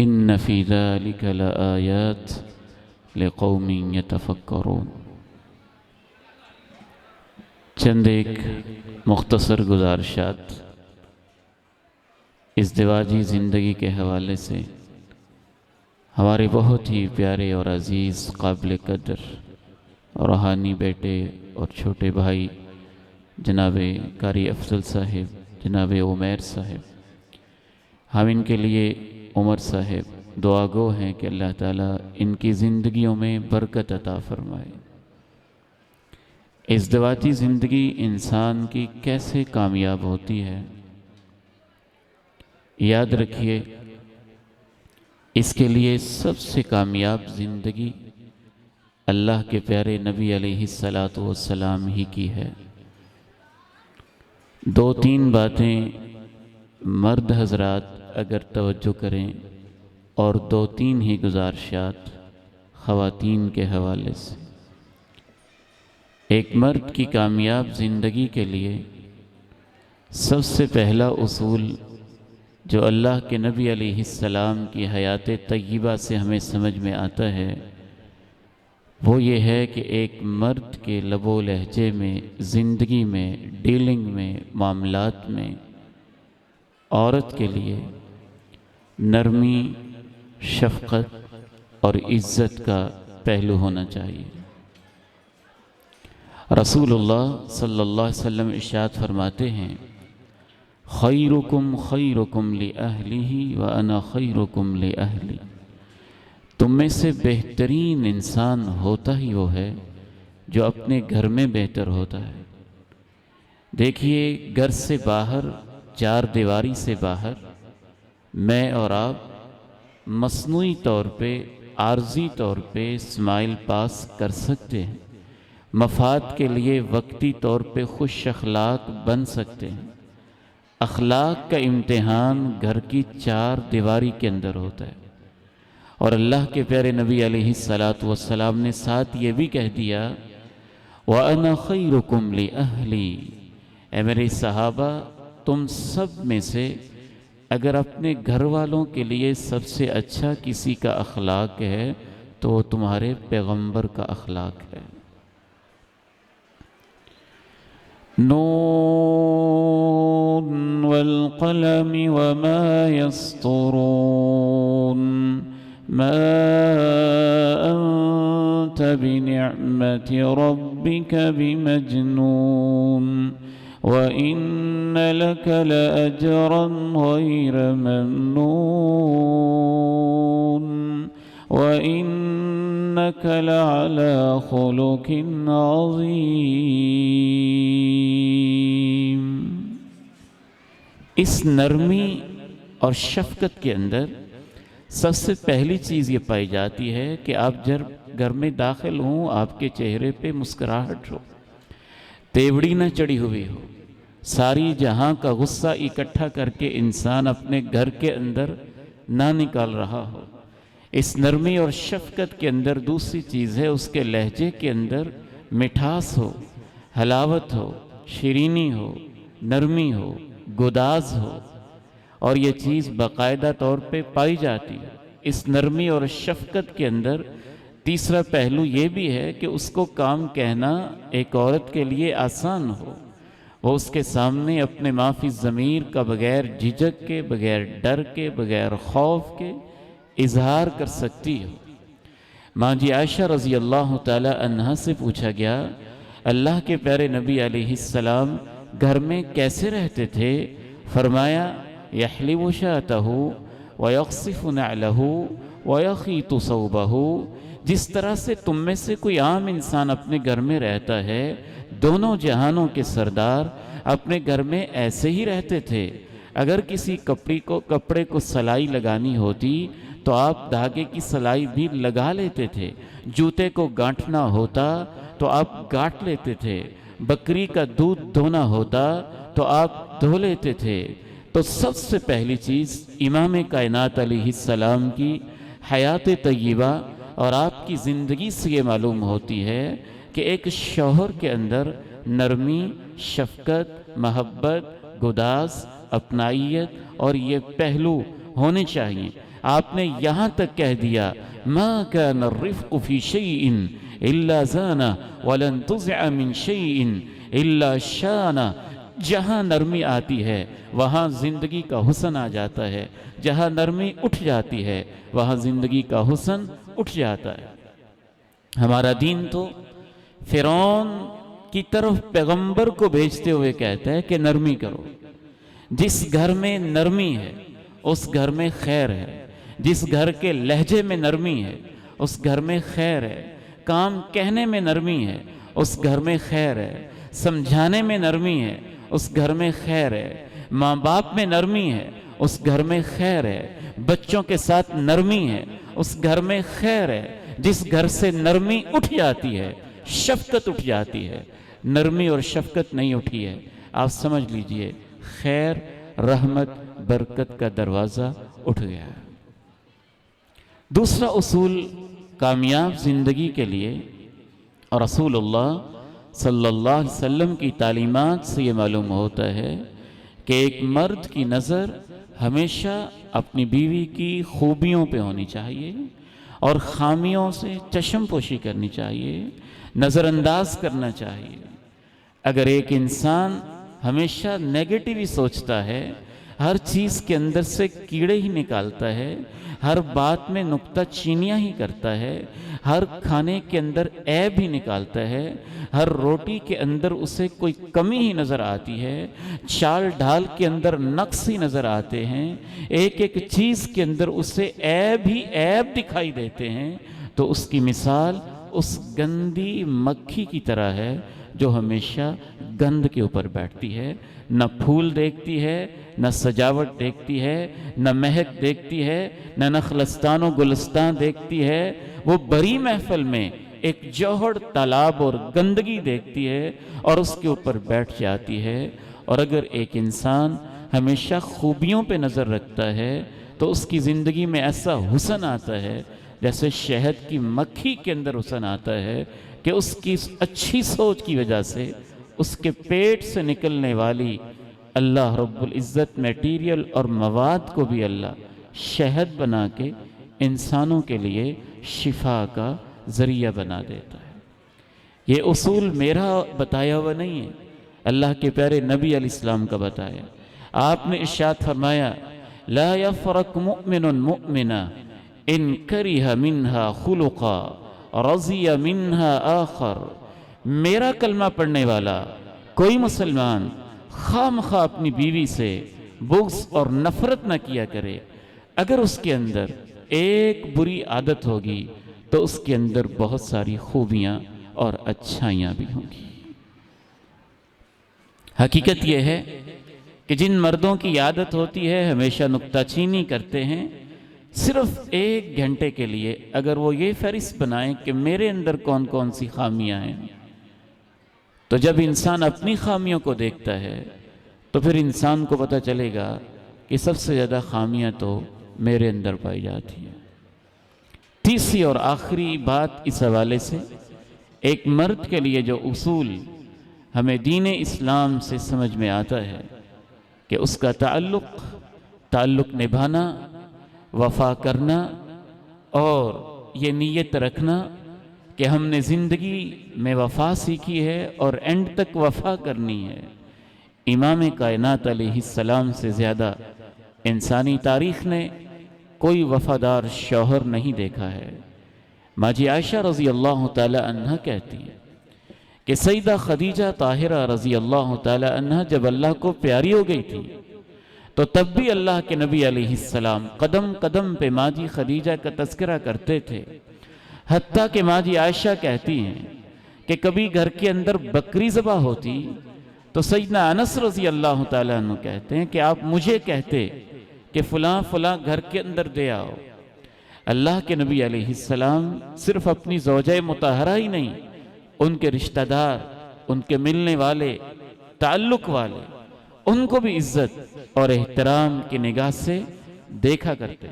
ان فی ذلک لآیات لقوم یتفکرون۔ چند ایک مختصر گزارشات ازدواجی زندگی کے حوالے سے ہمارے بہت ہی پیارے اور عزیز قابل قدر روحانی بیٹے اور چھوٹے بھائی جناب قاری افضل صاحب، جناب عمیر صاحب، ہم ان کے لیے عمر صاحب دعا گو ہیں کہ اللہ تعالیٰ ان کی زندگیوں میں برکت عطا فرمائے۔ ازدواجی زندگی انسان کی کیسے کامیاب ہوتی ہے، یاد رکھیے اس کے لیے سب سے کامیاب زندگی اللہ کے پیارے نبی علیہ السلام ہی کی ہے۔ دو تین باتیں مرد حضرات اگر توجہ کریں اور دو تین ہی گزارشات خواتین کے حوالے سے۔ ایک مرد کی کامیاب زندگی کے لیے سب سے پہلا اصول جو اللہ کے نبی علیہ السلام کی حیات طیبہ سے ہمیں سمجھ میں آتا ہے وہ یہ ہے کہ ایک مرد کے لب و لہجے میں، زندگی میں، ڈیلنگ میں، معاملات میں عورت کے لیے نرمی، شفقت اور عزت کا پہلو ہونا چاہیے۔ رسول اللہ صلی اللہ علیہ وسلم ارشاد فرماتے ہیں خیرکم خیرکم لأہلہ وأنا خیرکم لأہلی۔ تم میں سے بہترین انسان ہوتا ہی وہ ہے جو اپنے گھر میں بہتر ہوتا ہے۔ دیکھیے گھر سے باہر، چار دیواری سے باہر میں اور آپ مصنوعی طور پہ، عارضی طور پہ اسمائل پاس کر سکتے ہیں، مفاد کے لیے وقتی طور پہ خوش اخلاق بن سکتے ہیں۔ اخلاق کا امتحان گھر کی چار دیواری کے اندر ہوتا ہے، اور اللہ کے پیارے نبی علیہ السلام نے ساتھ یہ بھی کہہ دیا وَأَنَا خَيْرُكُمْ لِأَهْلِي۔ اے میرے صحابہ، تم سب میں سے اگر اپنے گھر والوں کے لیے سب سے اچھا کسی کا اخلاق ہے تو وہ تمہارے پیغمبر کا اخلاق ہے۔ نون والقلم وما يسطرون ما أنت بنعمة ربك بمجنون وإن لك لأجرا غير ممنون وإنك لعلى خلق عظيم۔ اس نرمی اور شفقت کے اندر سب سے پہلی چیز یہ پائی جاتی ہے کہ آپ جب گھر میں داخل ہوں آپ کے چہرے پہ مسکراہٹ ہو، تیوڑی نہ چڑھی ہوئی ہو، ساری جہاں کا غصہ اکٹھا کر کے انسان اپنے گھر کے اندر نہ نکال رہا ہو۔ اس نرمی اور شفقت کے اندر دوسری چیز ہے اس کے لہجے کے اندر مٹھاس ہو، حلاوت ہو، شیرینی ہو، نرمی ہو، گداز ہو، اور یہ چیز باقاعدہ طور پہ پائی جاتی ہے۔ اس نرمی اور شفقت کے اندر تیسرا پہلو یہ بھی ہے کہ اس کو کام کہنا ایک عورت کے لیے آسان ہو، وہ اس کے سامنے اپنے معافی ضمیر کا بغیر جھجک کے، بغیر ڈر کے، بغیر خوف کے اظہار کر سکتی ہو۔ ماں جی عائشہ رضی اللہ تعالی عنہا سے پوچھا گیا اللہ کے پیارے نبی علیہ السلام گھر میں کیسے رہتے تھے؟ فرمایا یحلب شاتہ ویقصف نعلہ ویخیط ثوبہ۔ جس طرح سے تم میں سے کوئی عام انسان اپنے گھر میں رہتا ہے، دونوں جہانوں کے سردار اپنے گھر میں ایسے ہی رہتے تھے۔ اگر کسی کپڑے کو سلائی لگانی ہوتی تو آپ دھاگے کی سلائی بھی لگا لیتے تھے، جوتے کو گانٹھنا ہوتا تو آپ گانٹھ لیتے تھے، بکری کا دودھ دھونا ہوتا تو آپ دھو لیتے تھے۔ تو سب سے پہلی چیز امام کائنات علیہ السلام کی حیات طیبہ اور آپ کی زندگی سے یہ معلوم ہوتی ہے کہ ایک شوہر کے اندر نرمی، شفقت، محبت، گداز، اپنائیت اور یہ پہلو ہونے چاہیے۔ آپ نے یہاں تک کہہ دیا ما كان الرفق في شيء الا زانه ولن تزع من شيء الا شانه. جہاں نرمی آتی ہے وہاں زندگی کا حسن آ جاتا ہے، جہاں نرمی اٹھ جاتی ہے وہاں زندگی کا حسن اٹھ جاتا ہے. ہمارا دین تو فرعون کی طرف پیغمبر کو بھیجتے ہوئے کہتا ہے کہ نرمی کرو. جس گھر میں نرمی ہے اس گھر میں خیر ہے، جس گھر کے لہجے میں نرمی ہے اس گھر میں خیر ہے، کام کہنے میں نرمی ہے اس گھر میں خیر ہے، سمجھانے میں نرمی ہے اس گھر میں خیر ہے، ماں باپ میں نرمی ہے اس گھر میں خیر ہے، بچوں کے ساتھ نرمی ہے اس گھر میں خیر ہے. جس گھر سے نرمی اٹھ جاتی ہے شفقت اٹھ جاتی ہے. نرمی اور شفقت نہیں اٹھی ہے، آپ سمجھ لیجئے خیر، رحمت، برکت کا دروازہ اٹھ گیا ہے. دوسرا اصول کامیاب زندگی کے لیے، اور رسول اللہ صلی اللہ علیہ وسلم کی تعلیمات سے یہ معلوم ہوتا ہے کہ ایک مرد کی نظر ہمیشہ اپنی بیوی کی خوبیوں پہ ہونی چاہیے اور خامیوں سے چشم پوشی کرنی چاہیے، نظر انداز کرنا چاہیے. اگر ایک انسان ہمیشہ نیگیٹو ہی سوچتا ہے، ہر چیز کے اندر سے کیڑے ہی نکالتا ہے، ہر بات میں نکتہ چینیاں ہی کرتا ہے، ہر کھانے کے اندر عیب ہی نکالتا ہے، ہر روٹی کے اندر اسے کوئی کمی ہی نظر آتی ہے، چال ڈھال کے اندر نقص ہی نظر آتے ہیں، ایک ایک چیز کے اندر اسے عیب ہی عیب دکھائی دیتے ہیں، تو اس کی مثال اس گندی مکھی کی طرح ہے جو ہمیشہ گند کے اوپر بیٹھتی ہے، نہ پھول دیکھتی ہے، نہ سجاوٹ دیکھتی ہے، نہ مہک دیکھتی ہے، نہ نخلستان و گلستان دیکھتی ہے. وہ بڑی محفل میں ایک جوہر تالاب اور گندگی دیکھتی ہے اور اس کے اوپر بیٹھ جاتی ہے. اور اگر ایک انسان ہمیشہ خوبیوں پہ نظر رکھتا ہے تو اس کی زندگی میں ایسا حسن آتا ہے جیسے شہد کی مکھی کے اندر حسن آتا ہے کہ اس کی اچھی سوچ کی وجہ سے اس کے پیٹ سے نکلنے والی اللہ رب العزت میٹیریل اور مواد کو بھی اللہ شہد بنا کے انسانوں کے لیے شفا کا ذریعہ بنا دیتا ہے. یہ اصول میرا بتایا ہوا نہیں ہے، اللہ کے پیارے نبی علیہ السلام کا بتایا. آپ نے ارشاد فرمایا لا يفرق مؤمن مؤمنا ان کرہ منہا خلقا رضی منہا آخر. میرا کلمہ پڑھنے والا کوئی مسلمان خواہ مخواہ اپنی بیوی سے بغض اور نفرت نہ کیا کرے، اگر اس کے اندر ایک بری عادت ہوگی تو اس کے اندر بہت ساری خوبیاں اور اچھائیاں بھی ہوں گی. حقیقت یہ ہے کہ جن مردوں کی عادت ہوتی ہے ہمیشہ نکتہ چینی کرتے ہیں، صرف ایک گھنٹے کے لیے اگر وہ یہ فہرست بنائیں کہ میرے اندر کون کون سی خامیاں ہیں، تو جب انسان اپنی خامیوں کو دیکھتا ہے تو پھر انسان کو پتہ چلے گا کہ سب سے زیادہ خامیاں تو میرے اندر پائی جاتی ہیں. تیسری اور آخری بات اس حوالے سے، ایک مرد کے لیے جو اصول ہمیں دین اسلام سے سمجھ میں آتا ہے کہ اس کا تعلق نبھانا، وفا کرنا اور یہ نیت رکھنا کہ ہم نے زندگی میں وفا سیکھی ہے اور اینڈ تک وفا کرنی ہے. امام کائنات علیہ السلام سے زیادہ انسانی تاریخ نے کوئی وفادار شوہر نہیں دیکھا ہے. ماجی عائشہ رضی اللہ تعالی عنہ کہتی ہے کہ سیدہ خدیجہ طاہرہ رضی اللہ تعالی عنہ جب اللہ کو پیاری ہو گئی تھی تو تب بھی اللہ کے نبی علیہ السلام قدم قدم پہ ماجی خدیجہ کا تذکرہ کرتے تھے. حتیٰ کہ ماجی عائشہ کہتی ہیں کہ کبھی گھر کے اندر بکری ذبح ہوتی تو سیدنا انس رضی اللہ تعالیٰ عنہ کہتے ہیں کہ آپ مجھے کہتے کہ فلاں فلاں گھر کے اندر دے آؤ. اللہ کے نبی علیہ السلام صرف اپنی زوجہ مطہرہ ہی نہیں، ان کے رشتہ دار، ان کے ملنے والے، تعلق والے، ان کو بھی عزت اور احترام کی نگاہ سے دیکھا کرتے.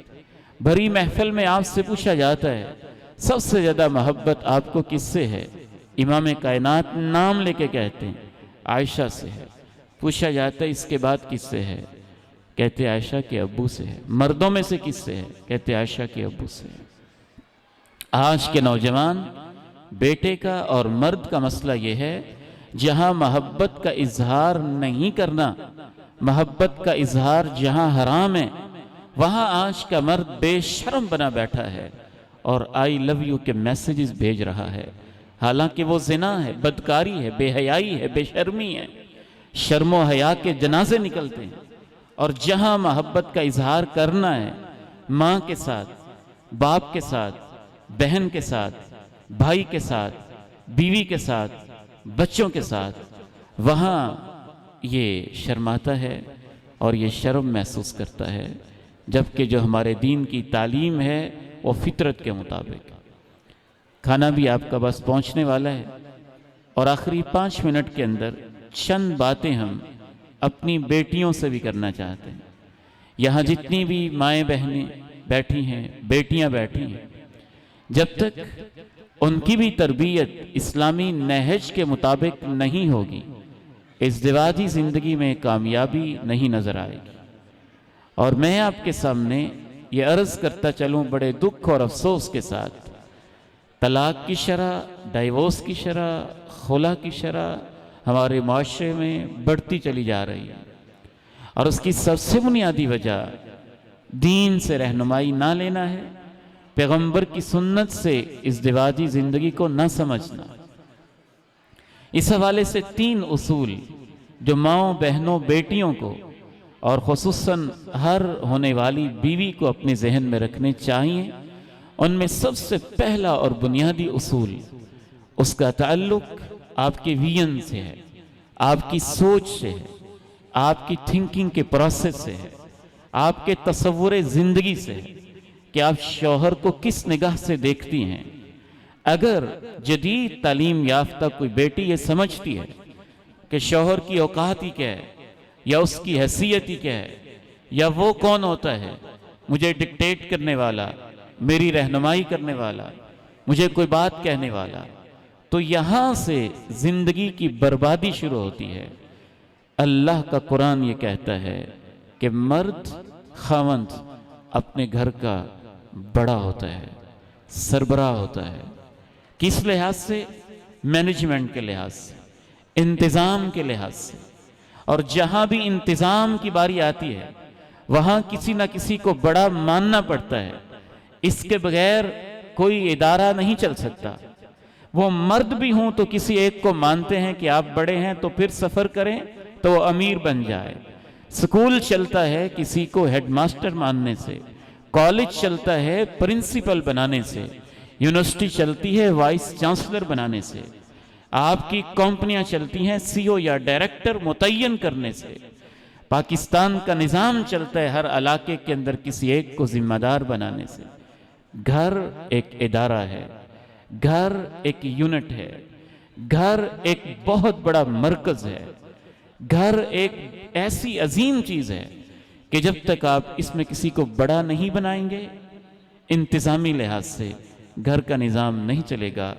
بھری محفل میں آپ سے پوچھا جاتا ہے سب سے زیادہ محبت آپ کو کس سے ہے؟ امام کائنات نام لے کے کہتے ہیں عائشہ سے ہے. پوچھا جاتا ہے اس کے بعد کس سے ہے؟ کہتے عائشہ کے ابو سے ہے۔ مردوں میں سے کس سے ہے؟ کہتے عائشہ کے ابو سے ہے۔ آج کے نوجوان بیٹے کا اور مرد کا مسئلہ یہ ہے، جہاں محبت کا اظہار نہیں کرنا، محبت کا اظہار جہاں حرام ہے، وہاں آج کا مرد بے شرم بنا بیٹھا ہے اور آئی لو یو کے میسیجز بھیج رہا ہے، حالانکہ وہ زنا ہے، بدکاری ہے، بے حیائی ہے، بے شرمی ہے، شرم و حیا کے جنازے نکلتے ہیں۔ اور جہاں محبت کا اظہار کرنا ہے، ماں کے ساتھ، باپ کے ساتھ، بہن کے ساتھ، بھائی کے ساتھ، بیوی کے ساتھ، بچوں کے ساتھ، وہاں یہ شرماتا ہے اور یہ شرم محسوس کرتا ہے، جبکہ جو ہمارے دین کی تعلیم ہے وہ فطرت کے مطابق۔ کھانا بھی آپ کا بس پہنچنے والا ہے، اور آخری 5 منٹ کے اندر چند باتیں ہم اپنی بیٹیوں سے بھی کرنا چاہتے ہیں۔ یہاں جتنی بھی مائیں بہنیں بیٹھی ہیں، بیٹیاں بیٹھی ہیں، جب تک ان کی بھی تربیت اسلامی نہج کے مطابق نہیں ہوگی، ازدواجی زندگی میں کامیابی نہیں نظر آئے گی۔ اور میں آپ کے سامنے یہ عرض کرتا چلوں بڑے دکھ اور افسوس کے ساتھ، طلاق کی شرح، ڈائیورس کی شرح، خلا کی شرح ہمارے معاشرے میں بڑھتی چلی جا رہی ہے، اور اس کی سب سے بنیادی وجہ دین سے رہنمائی نہ لینا ہے، پیغمبر کی سنت سے ازدواجی زندگی کو نہ سمجھنا۔ اس حوالے سے 3 اصول جو ماؤں، بہنوں، بیٹیوں کو اور خصوصاً ہر ہونے والی بیوی کو اپنے ذہن میں رکھنے چاہیے۔ ان میں سب سے پہلا اور بنیادی اصول، اس کا تعلق آپ کے ویژن سے ہے، آپ کی سوچ سے ہے، آپ کی تھنکنگ کے پروسیس سے ہے، آپ کے تصور زندگی سے ہے کہ آپ شوہر کو کس نگاہ سے دیکھتی ہیں۔ اگر جدید تعلیم یافتہ کوئی بیٹی یہ سمجھتی ہے کہ شوہر کی اوقات ہی کیا ہے، یا اس کی حیثیت ہی کیا ہے، یا وہ کون ہوتا ہے مجھے ڈکٹیٹ کرنے والا، میری رہنمائی کرنے والا، مجھے کوئی بات کہنے والا، تو یہاں سے زندگی کی بربادی شروع ہوتی ہے۔ اللہ کا قرآن یہ کہتا ہے کہ مرد، خاوند اپنے گھر کا بڑا ہوتا ہے، سربراہ ہوتا ہے۔ کس لحاظ سے؟ مینجمنٹ کے لحاظ سے، انتظام کے لحاظ سے۔ اور جہاں بھی انتظام کی باری آتی ہے، وہاں کسی نہ کسی کو بڑا ماننا پڑتا ہے۔ اس کے بغیر کوئی ادارہ نہیں چل سکتا۔ وہ مرد بھی ہوں تو کسی ایک کو مانتے ہیں کہ آپ بڑے ہیں، تو پھر سفر کریں تو وہ امیر بن جائے۔ سکول چلتا ہے کسی کو ہیڈ ماسٹر ماننے سے، کالج چلتا ہے پرنسپل بنانے سے، یونیورسٹی چلتی ہے وائس چانسلر بنانے سے، آپ کی کمپنیاں چلتی ہیں سی او یا ڈائریکٹر متعین کرنے سے۔ پاکستان کا نظام چلتا ہے ہر علاقے کے اندر کسی ایک کو ذمہ دار بنانے سے۔ گھر ایک ادارہ ہے، گھر ایک یونٹ ہے، گھر ایک بہت بڑا مرکز ہے، گھر ایک ایسی عظیم چیز ہے کہ جب تک آپ اس میں کسی کو بڑا نہیں بنائیں گے، انتظامی لحاظ سے گھر کا نظام نہیں چلے گا۔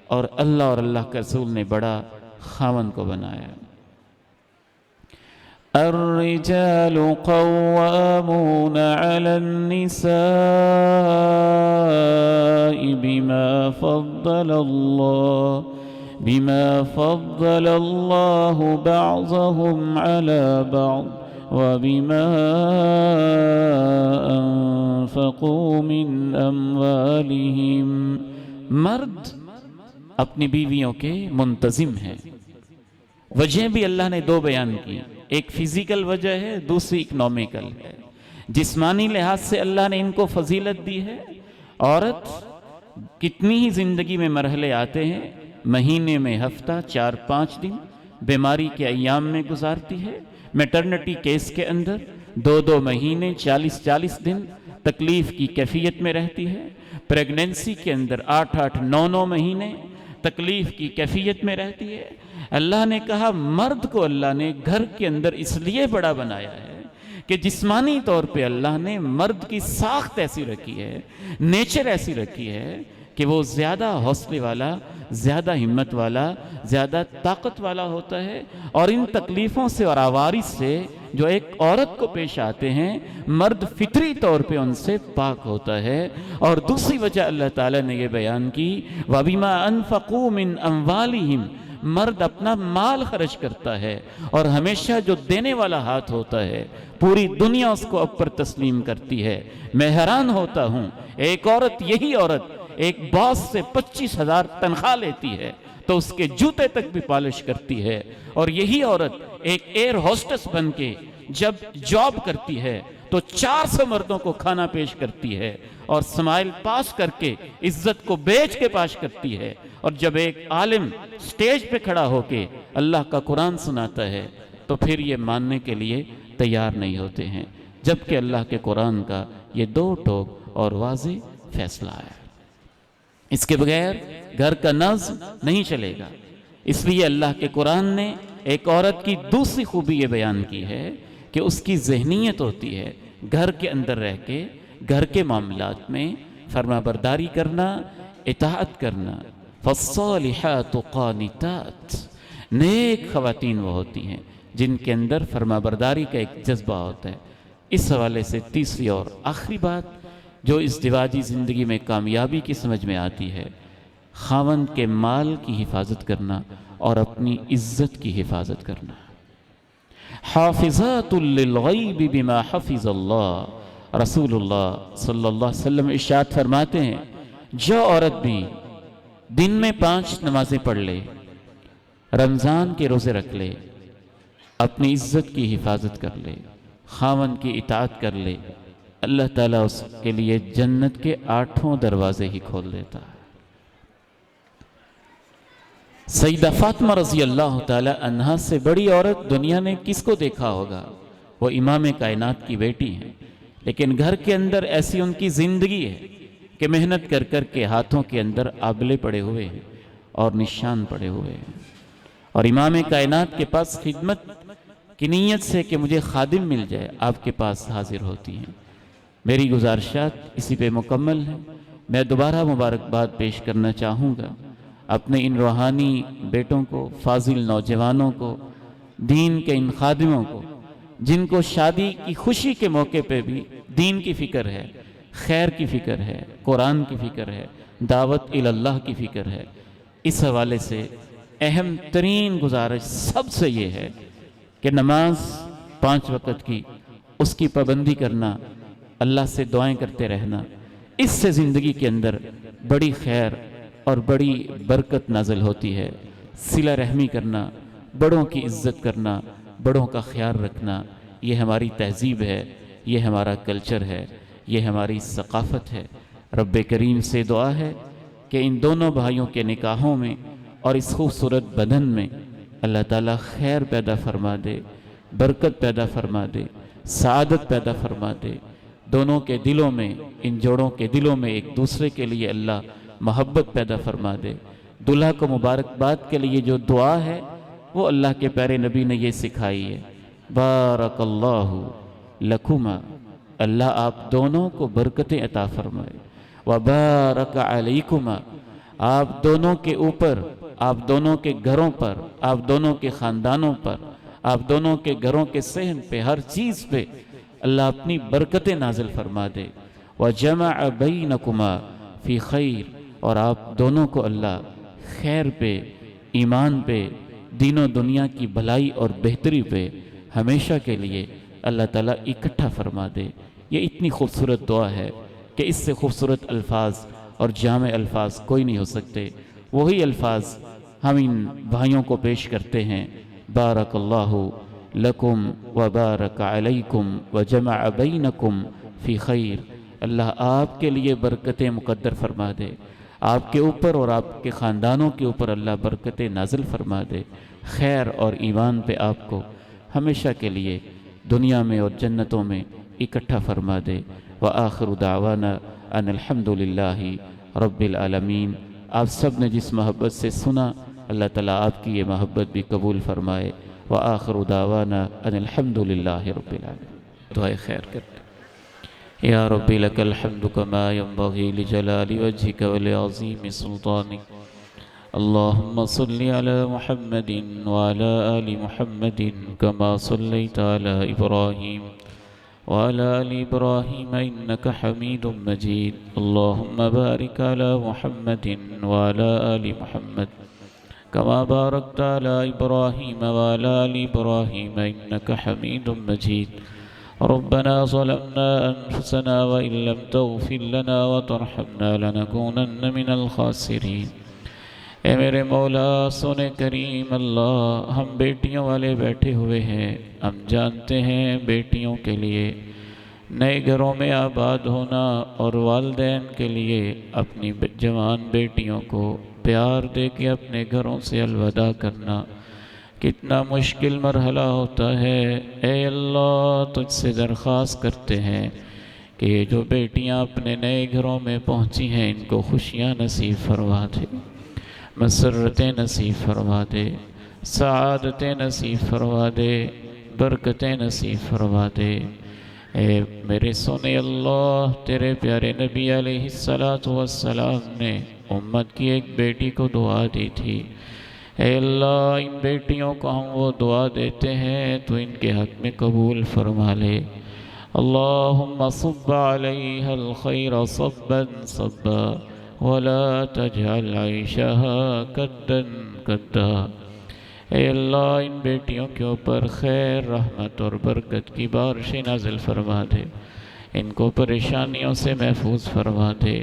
اور اللہ اور اللہ کے رسول نے بڑا خاوند کو بنایا۔ الرجال قوامون على النساء بما فضل الله بعضهم على بعض وبما أنفقوا من أموالهم۔ مرد اپنی بیویوں کے منتظم ہیں۔ وجہ بھی اللہ نے 2 بیان کی، ایک فزیکل وجہ ہے، دوسری اکنومیکل ہے۔ جسمانی لحاظ سے اللہ نے ان کو فضیلت دی ہے۔ عورت کتنی ہی زندگی میں مرحلے آتے ہیں، مہینے میں ہفتہ 4-5 دن بیماری کے ایام میں گزارتی ہے، میٹرنٹی کیس کے اندر 2 مہینے 40 دن تکلیف کی کیفیت میں رہتی ہے، پریگننسی کے اندر 8-9 مہینے تکلیف کی کیفیت میں رہتی ہے۔ اللہ نے کہا مرد کو اللہ نے گھر کے اندر اس لیے بڑا بنایا ہے کہ جسمانی طور پہ اللہ نے مرد کی ساخت ایسی رکھی ہے، نیچر ایسی رکھی ہے کہ وہ زیادہ حوصلے والا، زیادہ ہمت والا، زیادہ طاقت والا ہوتا ہے، اور ان تکلیفوں سے اور عوارض سے جو ایک عورت کو پیش آتے ہیں، مرد فطری طور پہ ان سے پاک ہوتا ہے۔ اور دوسری وجہ اللہ تعالیٰ نے یہ بیان کی وَبِمَا أَنفَقُوا مِنْ أَمْوَالِهِمْ، مرد اپنا مال خرچ کرتا ہے، اور ہمیشہ جو دینے والا ہاتھ ہوتا ہے پوری دنیا اس کو اب پر تسلیم کرتی ہے۔ میں حیران ہوتا ہوں، ایک عورت، یہی عورت ایک باس سے 25,000 تنخواہ لیتی ہے تو اس کے جوتے تک بھی پالش کرتی ہے، اور یہی عورت ایک ایئر ہوسٹس بن کے جب جاب کرتی ہے تو 400 مردوں کو کھانا پیش کرتی ہے، اور سمائل پاس کر کے عزت کو بیچ کے پاش کرتی ہے۔ اور جب ایک عالم سٹیج پہ کھڑا ہو کے اللہ کا قرآن سناتا ہے تو پھر یہ ماننے کے لیے تیار نہیں ہوتے ہیں، جبکہ اللہ کے قرآن کا یہ دو ٹوک اور واضح فیصلہ ہے۔ اس کے بغیر گھر کا نظم نہیں چلے گا۔ اس لیے اللہ کے قرآن نے ایک عورت کی دوسری خوبی یہ بیان کی ہے کہ اس کی ذہنیت ہوتی ہے گھر کے اندر رہ کے گھر کے معاملات میں فرما برداری کرنا، اطاعت کرنا۔ فالصالحات قانتات، نیک خواتین وہ ہوتی ہیں جن کے اندر فرما برداری کا ایک جذبہ ہوتا ہے۔ اس حوالے سے تیسری اور آخری بات جو اس ازدواجی زندگی میں کامیابی کی سمجھ میں آتی ہے، خاوند کے مال کی حفاظت کرنا اور اپنی عزت کی حفاظت کرنا۔ حافظات للغیب بما حفظ اللہ، رسول اللہ صلی اللہ علیہ وسلم ارشاد فرماتے ہیں جو عورت بھی دن میں 5 نمازیں پڑھ لے، رمضان کے روزے رکھ لے، اپنی عزت کی حفاظت کر لے، خاوند کی اطاعت کر لے، اللہ تعالیٰ اس کے لیے جنت کے 8 دروازے ہی کھول دیتا ہے۔ سیدہ فاطمہ رضی اللہ تعالی عنہا سے بڑی عورت دنیا نے کس کو دیکھا ہوگا؟ وہ امام کائنات کی بیٹی ہیں، لیکن گھر کے اندر ایسی ان کی زندگی ہے کہ محنت کر کر کے ہاتھوں کے اندر آبلے پڑے ہوئے ہیں اور نشان پڑے ہوئے ہیں، اور امام کائنات کے پاس خدمت کی نیت سے کہ مجھے خادم مل جائے آپ کے پاس حاضر ہوتی ہیں۔ میری گزارشات اسی پہ مکمل ہیں۔ میں دوبارہ مبارکباد پیش کرنا چاہوں گا اپنے ان روحانی بیٹوں کو، فاضل نوجوانوں کو، دین کے ان خادموں کو جن کو شادی کی خوشی کے موقع پہ بھی دین کی فکر ہے، خیر کی فکر ہے، قرآن کی فکر ہے، دعوت اللہ کی فکر ہے۔ اس حوالے سے اہم ترین گزارش سب سے یہ ہے کہ نماز 5 وقت کی، اس کی پابندی کرنا، اللہ سے دعائیں کرتے رہنا، اس سے زندگی کے اندر بڑی خیر اور بڑی برکت نازل ہوتی ہے۔ صلہ رحمی کرنا، بڑوں کی عزت کرنا، بڑوں کا خیال رکھنا، یہ ہماری تہذیب ہے، یہ ہمارا کلچر ہے، یہ ہماری ثقافت ہے۔ رب کریم سے دعا ہے کہ ان دونوں بھائیوں کے نکاحوں میں اور اس خوبصورت بدن میں اللہ تعالیٰ خیر پیدا فرما دے، برکت پیدا فرما دے، سعادت پیدا فرما دے۔ دونوں کے دلوں میں، ان جوڑوں کے دلوں میں ایک دوسرے کے لیے اللہ محبت پیدا فرما دے۔ دلہا کو مبارکباد کے لیے جو دعا ہے وہ اللہ کے پیارے نبی نے یہ سکھائی ہے، بارک اللہ لکما، اللہ آپ دونوں کو برکتیں عطا فرمائے، وبارک علیکما، آپ دونوں کے اوپر، آپ دونوں کے گھروں پر، آپ دونوں کے خاندانوں پر، آپ دونوں کے گھروں کے صحن پہ، ہر چیز پہ اللہ اپنی برکتیں نازل فرما دے۔ وجمع بینکما فی خیر، اور آپ دونوں کو اللہ خیر پہ، ایمان پہ، دین و دنیا کی بھلائی اور بہتری پہ ہمیشہ کے لیے اللہ تعالیٰ اکٹھا فرما دے۔ یہ اتنی خوبصورت دعا ہے کہ اس سے خوبصورت الفاظ اور جامع الفاظ کوئی نہیں ہو سکتے۔ وہی الفاظ ہم ان بھائیوں کو پیش کرتے ہیں، بارک اللہ لکم وبارک علیکم وجمع بینکم فی خیر، اللہ آپ کے لیے برکتیں مقدر فرما دے، آپ کے اوپر اور آپ کے خاندانوں کے اوپر اللہ برکتیں نازل فرما دے، خیر اور ایمان پہ آپ کو ہمیشہ کے لیے دنیا میں اور جنتوں میں اکٹھا فرما دے۔ وآخر دعوانا ان الحمدللہ رب العالمین۔ آپ سب نے جس محبت سے سنا، اللہ تعالیٰ آپ کی یہ محبت بھی قبول فرمائے۔ وآخر دعوانا ان الحمدللہ رب العالمین۔ دعائے خیر کرتے یا رب لک الحمد کما ينبغی لجلال وجهک ولعظیم سلطانک اللهم صل على محمد وعلى آل محمد كما صليت على إبراهيم وعلى آل إبراهيم إنك حميد مجيد اللهم بارك على محمد وعلى آل محمد كما باركت على إبراهيم وعلى آل إبراهيم إنك حميد مجيد ربنا ظلمنا أنفسنا وإن لم تغفر لنا وترحمنا لنكونن من الخاسرين اے میرے مولا سونے کریم اللہ، ہم بیٹیوں والے بیٹھے ہوئے ہیں، ہم جانتے ہیں بیٹیوں کے لیے نئے گھروں میں آباد ہونا اور والدین کے لیے اپنی جوان بیٹیوں کو پیار دے کے اپنے گھروں سے الوداع کرنا کتنا مشکل مرحلہ ہوتا ہے۔ اے اللہ تجھ سے درخواست کرتے ہیں کہ یہ جو بیٹیاں اپنے نئے گھروں میں پہنچی ہیں ان کو خوشیاں نصیب فرما دے، مسرتیں نصیب فرما دے، سعادتیں نصیب فرما دے، برکتیں نصیب فرما دے۔ اے میرے سونے اللہ، تیرے پیارے نبی علیہ السلام نے امت کی ایک بیٹی کو دعا دی تھی، اے اللہ ان بیٹیوں کو ہم وہ دعا دیتے ہیں تو ان کے حق میں قبول فرما لے۔ اللہم صب علیہا الخیر صبا صبا ولا تجعل عیشها کدا کدا۔ اے اللہ ان بیٹیوں کے اوپر خیر، رحمت اور برکت کی بارشیں نازل فرما دے، ان کو پریشانیوں سے محفوظ فرما دے۔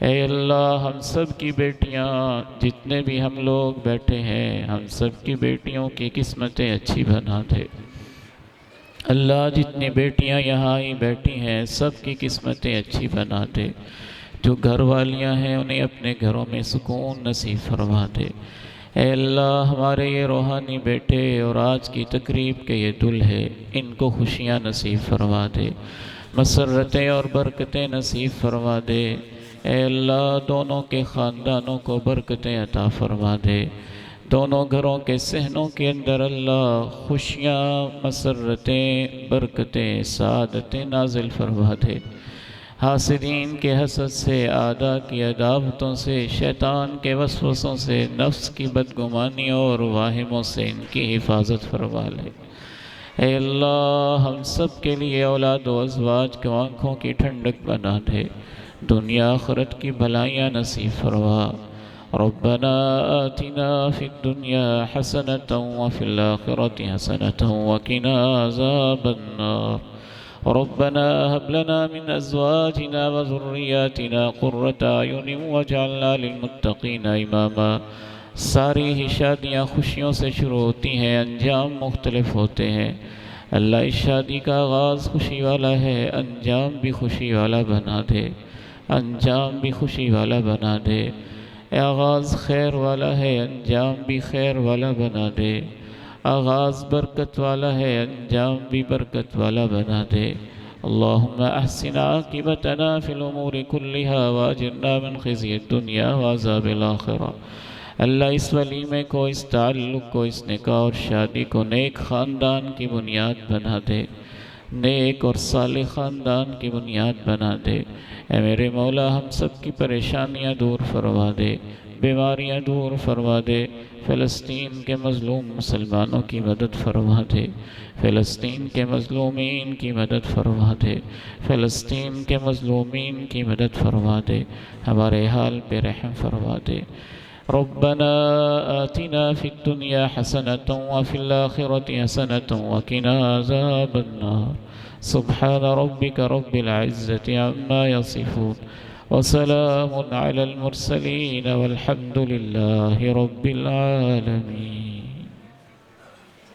اے اللہ ہم سب کی بیٹیاں، جتنے بھی ہم لوگ بیٹھے ہیں، ہم سب کی بیٹیوں کی قسمتیں اچھی بنا دے۔ اللہ جتنی بیٹیاں یہاں ہی بیٹھی ہیں سب کی قسمتیں اچھی بنا دے، جو گھر والیاں ہیں انہیں اپنے گھروں میں سکون نصیب فرما دے۔ اے اللہ ہمارے یہ روحانی بیٹے اور آج کی تقریب کے یہ دلہے، ان کو خوشیاں نصیب فرما دے، مسرتیں اور برکتیں نصیب فرما دے۔ اے اللہ دونوں کے خاندانوں کو برکتیں عطا فرما دے، دونوں گھروں کے صحنوں کے اندر اللہ خوشیاں، مسرتیں، برکتیں، سعادتیں نازل فرما دے۔ حاسدین کے حسد سے، اعداء کی عداوتوں سے، شیطان کے وسوسوں سے، نفس کی بدگمانیوں اور واہموں سے ان کی حفاظت فرما لے۔ اے اللہ ہم سب کے لیے اولاد و ازواج کو آنکھوں کی ٹھنڈک بنا دے، دنیا آخرت کی بھلائیاں نصیب فرما۔ ربنا آتنا فی الدنیا حسنة وفی الآخرة حسنة وقنا عذاب النار۔ ربنا هب لنا من ازواجنا وذرياتنا قرة اعین واجعلنا للمتقین اماما۔ ساری ہی شادیاں خوشیوں سے شروع ہوتی ہیں، انجام مختلف ہوتے ہیں۔ اللہ اس شادی کا آغاز خوشی والا ہے، انجام بھی خوشی والا بنا دے، انجام بھی خوشی والا بنا دے۔ آغاز خیر والا ہے، انجام بھی خیر والا بنا دے۔ آغاز برکت والا ہے، انجام بھی برکت والا بنا دے۔ اللہم احسن عاقبتنا فی الامور کلہا واجرنا من خزی الدنیا وعذاب الآخرہ۔ اللہ اس ولیمے کو، اس تعلق کو، اس نکاح اور شادی کو نیک خاندان کی بنیاد بنا دے، نیک اور صالح خاندان کی بنیاد بنا دے۔ اے میرے مولا ہم سب کی پریشانیاں دور فرما دے، بیماریاں دور فرما دے۔ فلسطین کے مظلوم مسلمانوں کی مدد فرما دے، فلسطین کے مظلومین کی مدد فرما دے، فلسطین کے مظلومین کی مدد فرما دے، ہمارے حال پہ رحم فرما دے۔ ربنا آتنا فی الدنیا حسنة وفی الآخرة حسنة وقنا عذاب النار۔ سبحان ربک رب العزة عما یصفون وسلام علی المرسلین والحمد للہ رب العالمین۔